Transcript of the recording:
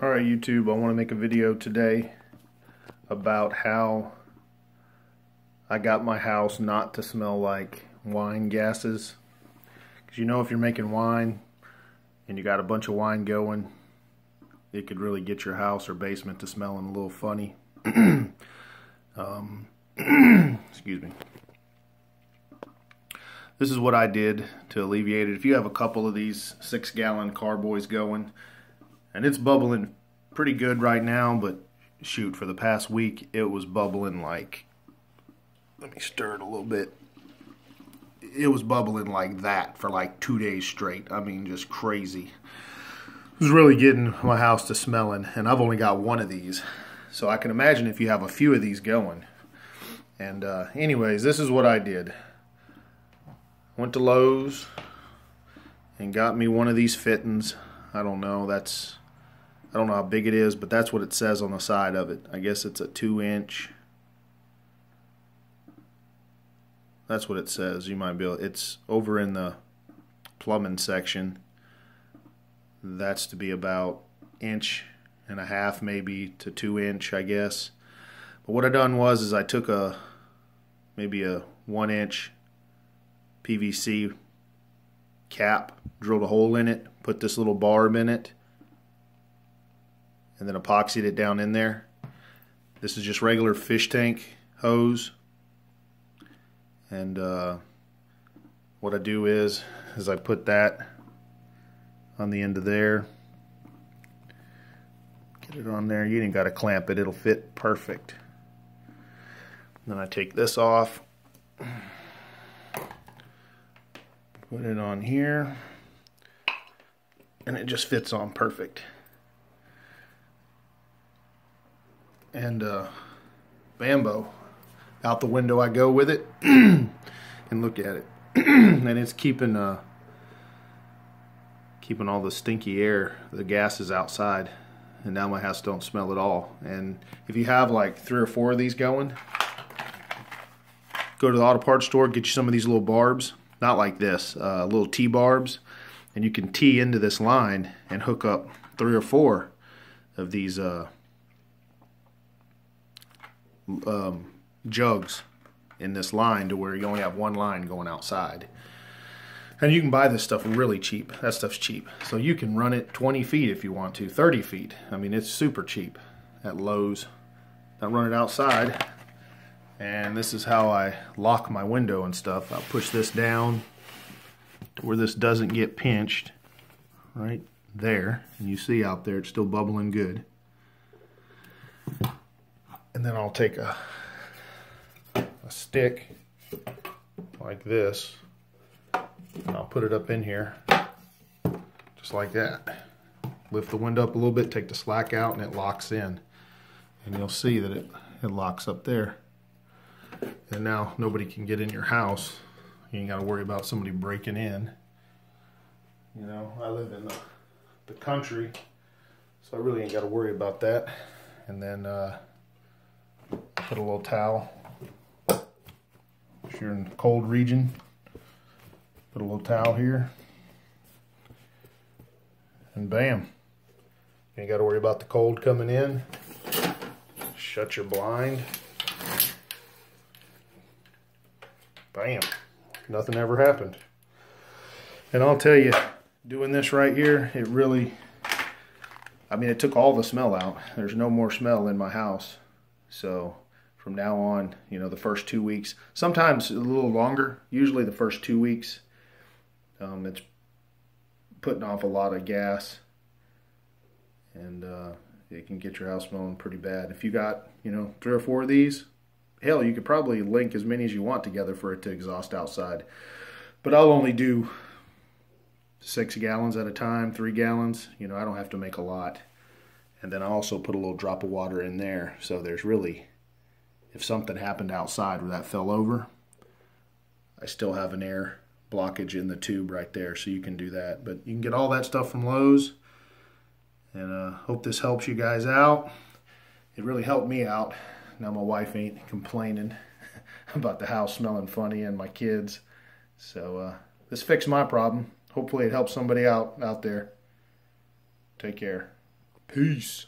Alright YouTube, I want to make a video today about how I got my house not to smell like wine gases. Because you know, if you're making wine and you got a bunch of wine going, it could really get your house or basement to smelling a little funny. Excuse me. This is what I did to alleviate it. If you have a couple of these 6-gallon carboys going, and it's bubbling pretty good right now, but shoot, for the past week, it was bubbling like, let me stir it a little bit. It was bubbling like that for like 2 days straight. I mean, just crazy. It was really getting my house to smelling, and I've only got one of these. So I can imagine if you have a few of these going. And anyways, this is what I did. Went to Lowe's and got me one of these fittings. I don't know how big it is, but that's what it says on the side of it. I guess it's a 2-inch. That's what it says. You might be able, it's over in the plumbing section. That's to be about 1.5 inch maybe to 2-inch, I guess. But what I done was I took maybe a 1-inch PVC cap, drilled a hole in it, put this little barb in it, and then epoxied it down in there. This is just regular fish tank hose. And what I do is I put that on the end of there. Get it on there. You ain't got to clamp it. It'll fit perfect. Then I take this off. Put it on here. And it just fits on perfect. And Bambo, out the window I go with it. And look at it. And it's keeping all the stinky air, the gases outside, and now my house don't smell at all. And if you have like 3 or 4 of these going, go to the auto parts store, get you some of these little barbs, not like this, little T-barbs, and you can tee into this line and hook up 3 or 4 of these jugs in this line to where you only have one line going outside. And you can buy this stuff really cheap. That stuff's cheap. So you can run it 20 feet if you want to, 30 feet. I mean, it's super cheap at Lowe's. Now run it outside. And this is how I lock my window and stuff. I'll push this down to where this doesn't get pinched. Right there. And you see out there it's still bubbling good. And then I'll take a stick like this, and I'll put it up in here just like that. Lift the window up a little bit, take the slack out, and it locks in. And you'll see that it locks up there. And now nobody can get in your house. You ain't got to worry about somebody breaking in. You know, I live in the country, so I really ain't got to worry about that. And then put a little towel. If you're in the cold region, put a little towel here, and bam, you ain't got to worry about the cold coming in. Shut your blind. Bam, nothing ever happened. And I'll tell you, doing this right here, it really, I mean, it took all the smell out. There's no more smell in my house. So from now on, you know, the first 2 weeks, sometimes a little longer, usually the first 2 weeks, it's putting off a lot of gas, and it can get your house smelling pretty bad. If you got, you know, 3 or 4 of these, hell, you could probably link as many as you want together for it to exhaust outside. But I'll only do 6 gallons at a time, 3 gallons. You know, I don't have to make a lot. And then I also put a little drop of water in there. So there's really, if something happened outside where that fell over, I still have an air blockage in the tube right there. So you can do that. But you can get all that stuff from Lowe's. And hope this helps you guys out. It really helped me out. Now my wife ain't complaining about the house smelling funny and my kids. So this fixed my problem. Hopefully it helps somebody out there. Take care. Peace.